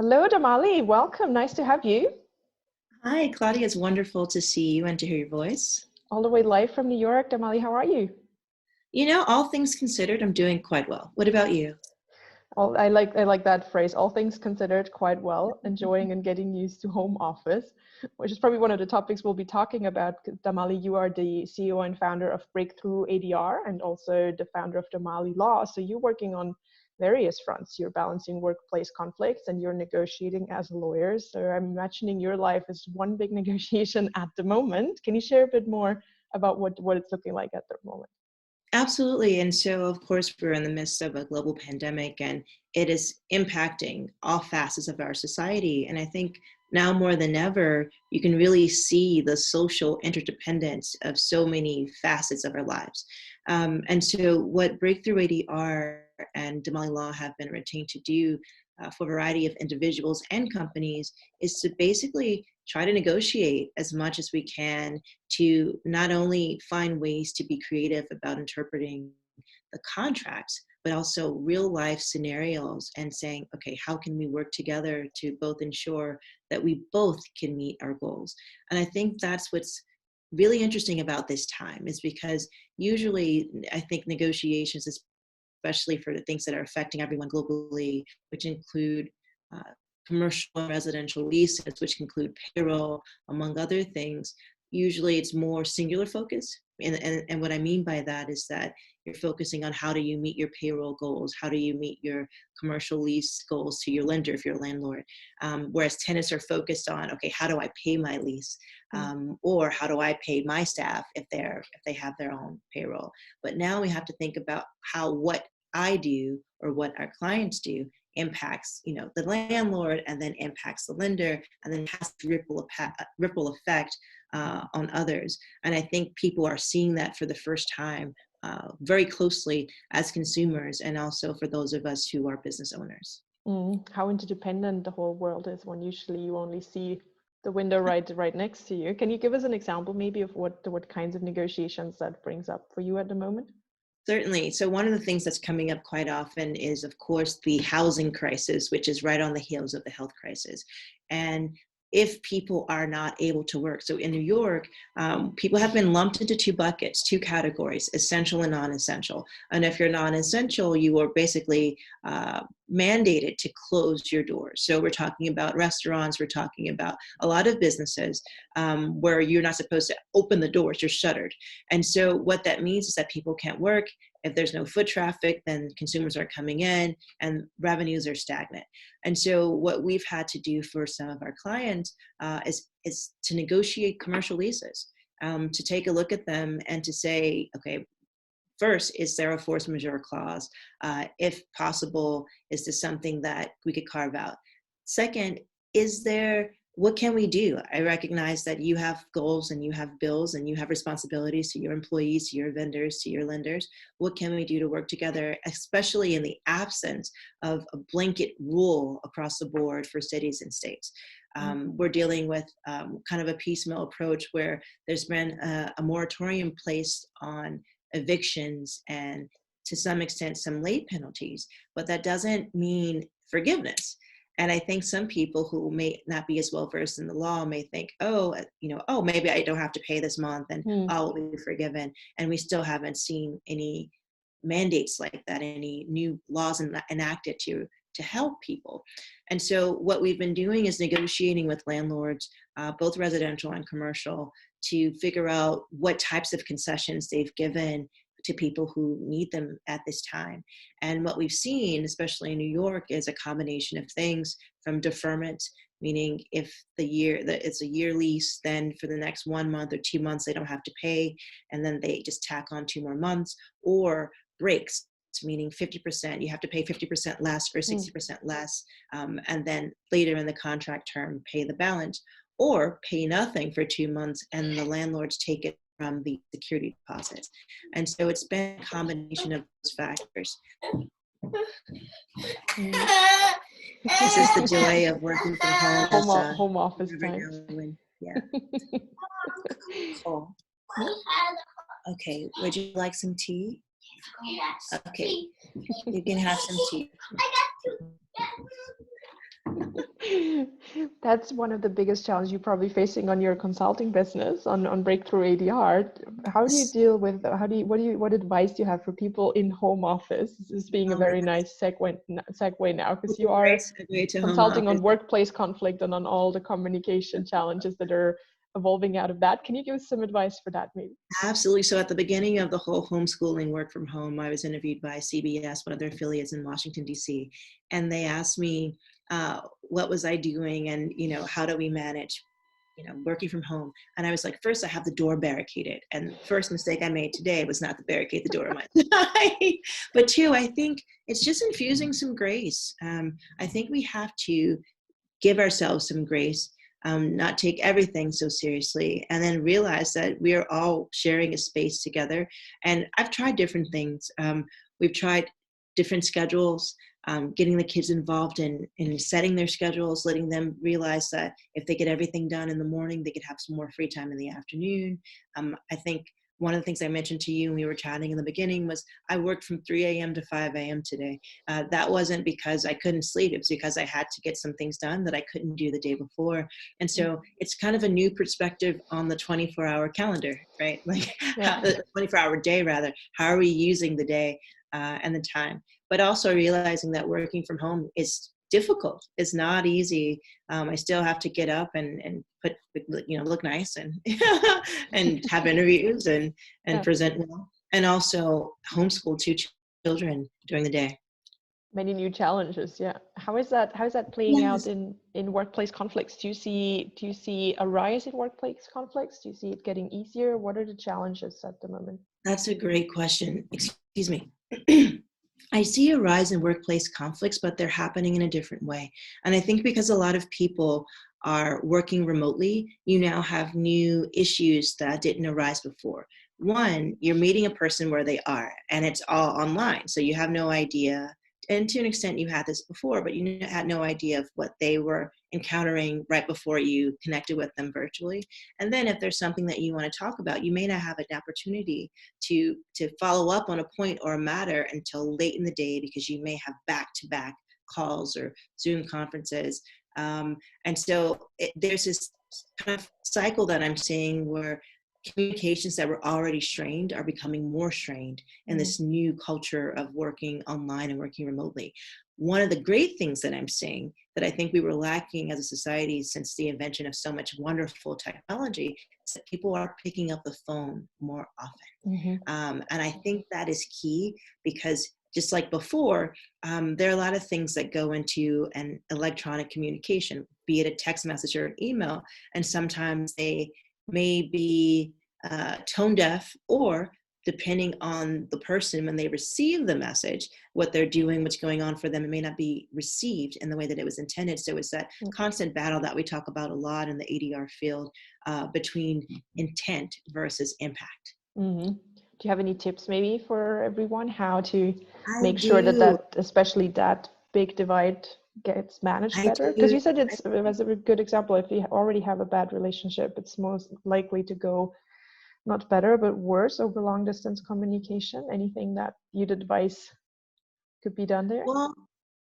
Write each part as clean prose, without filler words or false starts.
Hello, Damali. Welcome. Nice to have you. Hi, Claudia. It's wonderful to see you and to hear your voice. All the way live from New York. Damali, how are you? All things considered, I'm doing quite well. What about you? I like that phrase. All things considered, quite well. Enjoying and getting used to home office, which is probably one of the topics we'll be talking about. Damali, you are the CEO and founder of Breakthrough ADR and also the founder of Damali Law. So you're working on various fronts. You're balancing workplace conflicts and you're negotiating as lawyers. So I'm imagining your life is one big negotiation at the moment. Can you share a bit more about what it's looking like at the moment? Absolutely. And so, of course, we're in the midst of a global pandemic and it is impacting all facets of our society. And I think now more than ever, you can really see the social interdependence of so many facets of our lives. And so, what Breakthrough ADR and Damali Law have been retained to do for a variety of individuals and companies is to basically try to negotiate as much as we can to not only find ways to be creative about interpreting the contracts, but also real life scenarios and saying, okay, how can we work together to both ensure that we both can meet our goals? And I think that's what's really interesting about this time is because usually I think negotiations, especially for the things that are affecting everyone globally, which include uh, commercial and residential leases, which include payroll, among other things. Usually it's more singular focus. And what I mean by that is that you're focusing on how do you meet your payroll goals? How do you meet your commercial lease goals to your lender if you're a landlord? Whereas tenants are focused on, okay, how do I pay my lease? Or how do I pay my staff if they have their own payroll? But now we have to think about how what I do or what our clients do impacts the landlord and then impacts the lender and then has to ripple effect on others. And I think people are seeing that for the first time very closely as consumers and also for those of us who are business owners. How interdependent the whole world is when usually you only see the window right next to you. Can you give us an example maybe of what kinds of negotiations that brings up for you at the moment? Certainly. So one of the things that's coming up quite often is, of course, the housing crisis, which is right on the heels of the health crisis. And if people are not able to work, so in New York, people have been lumped into two buckets, two categories, essential and non-essential. And if you're non-essential, you are basically mandated to close your doors. So we're talking about restaurants, we're talking about a lot of businesses where you're not supposed to open the doors, you're shuttered. And so what that means is that people can't work. If there's no foot traffic, then consumers are coming in and revenues are stagnant. And so what we've had to do for some of our clients is to negotiate commercial leases, to take a look at them and to say, okay, first, is there a force majeure clause? If possible, is this something that we could carve out? Second, what can we do? I recognize that you have goals and you have bills and you have responsibilities to your employees, to your vendors, to your lenders. What can we do to work together, especially in the absence of a blanket rule across the board for cities and states? We're dealing with kind of a piecemeal approach where there's been a moratorium placed on evictions and to some extent some late penalties, but that doesn't mean forgiveness. And I think some people who may not be as well versed in the law may think, oh, maybe I don't have to pay this month and I'll be forgiven. And we still haven't seen any mandates like that, any new laws enacted to help people. And so what we've been doing is negotiating with landlords, both residential and commercial, to figure out what types of concessions they've given to people who need them at this time. And what we've seen, especially in New York, is a combination of things from deferment, meaning if it's a year lease, then for the next 1 month or 2 months, they don't have to pay, and then they just tack on 2 more months, or breaks, meaning 50%, you have to pay 50% less or 60% less, and then later in the contract term, pay the balance, or pay nothing for 2 months and the landlords take it from the security deposits. And so it's been a combination of those factors. This is the joy of working from home. Home office time. Yeah. Cool. Okay, would you like some tea? Okay, you can have some tea. That's one of the biggest challenges you're probably facing on your consulting business on Breakthrough ADR. How do you deal with, what advice do you have for people in home office? This is being a Oh my very God. nice segue now, because you Great are segue to home consulting on office. workplace conflict and on all the communication challenges that are evolving out of that. Can you give us some advice for that, maybe? Absolutely. So at the beginning of the whole homeschooling work from home, I was interviewed by CBS, one of their affiliates in Washington, D.C. And they asked me, what was I doing? And, how do we manage, working from home? And I was like, first, I have the door barricaded. And first mistake I made today was not to barricade the door on my side. But two, I think it's just infusing some grace. I think we have to give ourselves some grace, not take everything so seriously, and then realize that we are all sharing a space together. And I've tried different things. We've tried different schedules, getting the kids involved in setting their schedules, letting them realize that if they get everything done in the morning, they could have some more free time in the afternoon. I think one of the things I mentioned to you when we were chatting in the beginning was I worked from 3 a.m. to 5 a.m. today. That wasn't because I couldn't sleep. It was because I had to get some things done that I couldn't do the day before. And so it's kind of a new perspective on the 24-hour calendar, right? Like the 24-hour day, rather. How are we using the day and the time? But also realizing that working from home is difficult. It's not easy. I still have to get up and put, look nice and and have interviews and present well, and also homeschool two children during the day. Many new challenges. Yeah. How is that playing out in workplace conflicts? Do you see a rise in workplace conflicts? Do you see it getting easier? What are the challenges at the moment? That's a great question. Excuse me. I see a rise in workplace conflicts, but they're happening in a different way. And I think because a lot of people are working remotely, you now have new issues that didn't arise before. One, you're meeting a person where they are, and it's all online. So you have no idea. And to an extent, you had this before, but you had no idea of what they were encountering right before you connected with them virtually. And then if there's something that you want to talk about, you may not have an opportunity to follow up on a point or a matter until late in the day, because you may have back-to-back calls or Zoom conferences. And so there's this kind of cycle that I'm seeing where communications that were already strained are becoming more strained in this new culture of working online and working remotely. One of the great things that I'm seeing that I think we were lacking as a society since the invention of so much wonderful technology is that people are picking up the phone more often. And I think that is key, because just like before, there are a lot of things that go into an electronic communication, be it a text message or an email, and sometimes they may be tone deaf, or depending on the person, when they receive the message, what they're doing, what's going on for them, it may not be received in the way that it was intended. So it's that constant battle that we talk about a lot in the ADR field between intent versus impact. Do you have any tips maybe for everyone how to I make sure do. that especially that big divide gets managed better? Because you said it's as a good example, if you already have a bad relationship, it's most likely to go not better but worse over long distance communication. Anything that you'd advise could be done there? Well,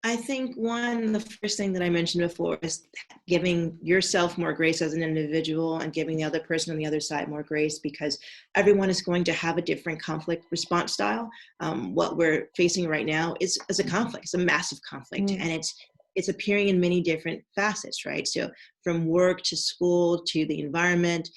I think the first thing that I mentioned before is giving yourself more grace as an individual and giving the other person on the other side more grace, because everyone is going to have a different conflict response style. What we're facing right now is a conflict. It's a massive conflict, and it's appearing in many different facets, right? So from work to school to the environment,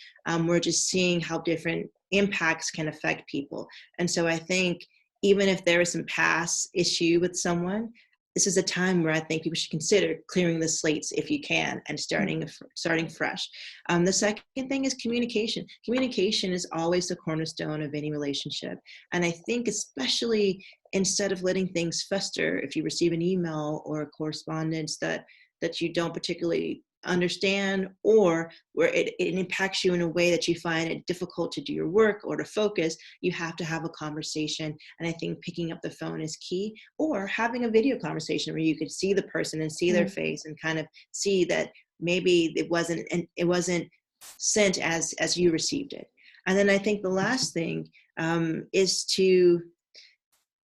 we're just seeing how different impacts can affect people. And so I think even if there is some past issue with someone, this is a time where I think people should consider clearing the slates if you can and starting fresh. The second thing is communication. Communication is always the cornerstone of any relationship. And I think especially instead of letting things fester, if you receive an email or a correspondence that you don't particularly understand, or where it impacts you in a way that you find it difficult to do your work or to focus, you have to have a conversation. And I think picking up the phone is key, or having a video conversation where you could see the person and see their face and kind of see that maybe it wasn't sent as you received it. And then I think the last thing is to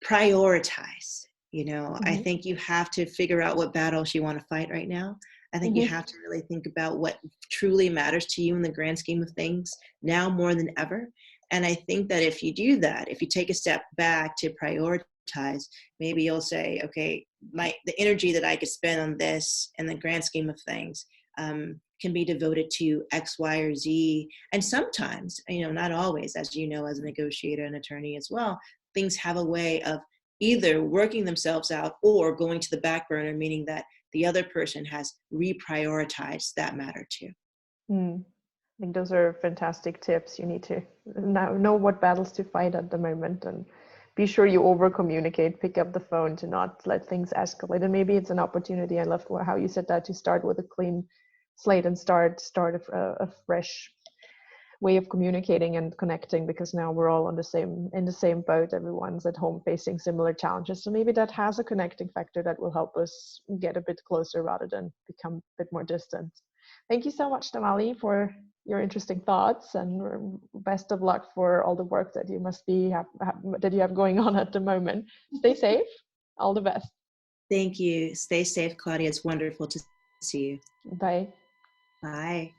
prioritize. You know, I Mm-hmm. think you have to figure out what battles you want to fight right now. I think you Mm-hmm. have to really think about what truly matters to you in the grand scheme of things now more than ever. And I think that if you do that, if you take a step back to prioritize, maybe you'll say, okay, the energy that I could spend on this in the grand scheme of things can be devoted to X, Y, or Z. And sometimes, you know, not always, as you know, as a negotiator and attorney as well, things have a way of either working themselves out or going to the back burner, meaning that the other person has reprioritized that matter too. Mm. I think those are fantastic tips. You need to now know what battles to fight at the moment, and be sure you over communicate, pick up the phone to not let things escalate. And maybe it's an opportunity. I love how you said that, to start with a clean slate and start a fresh way of communicating and connecting, because now we're all on the same in the same boat. Everyone's at home facing similar challenges. So maybe that has a connecting factor that will help us get a bit closer rather than become a bit more distant. Thank you so much, Damali, for your interesting thoughts, and best of luck for all the work that you must be that you have going on at the moment. Stay safe. All the best. Thank you. Stay safe, Claudia. It's wonderful to see you. Bye. Bye.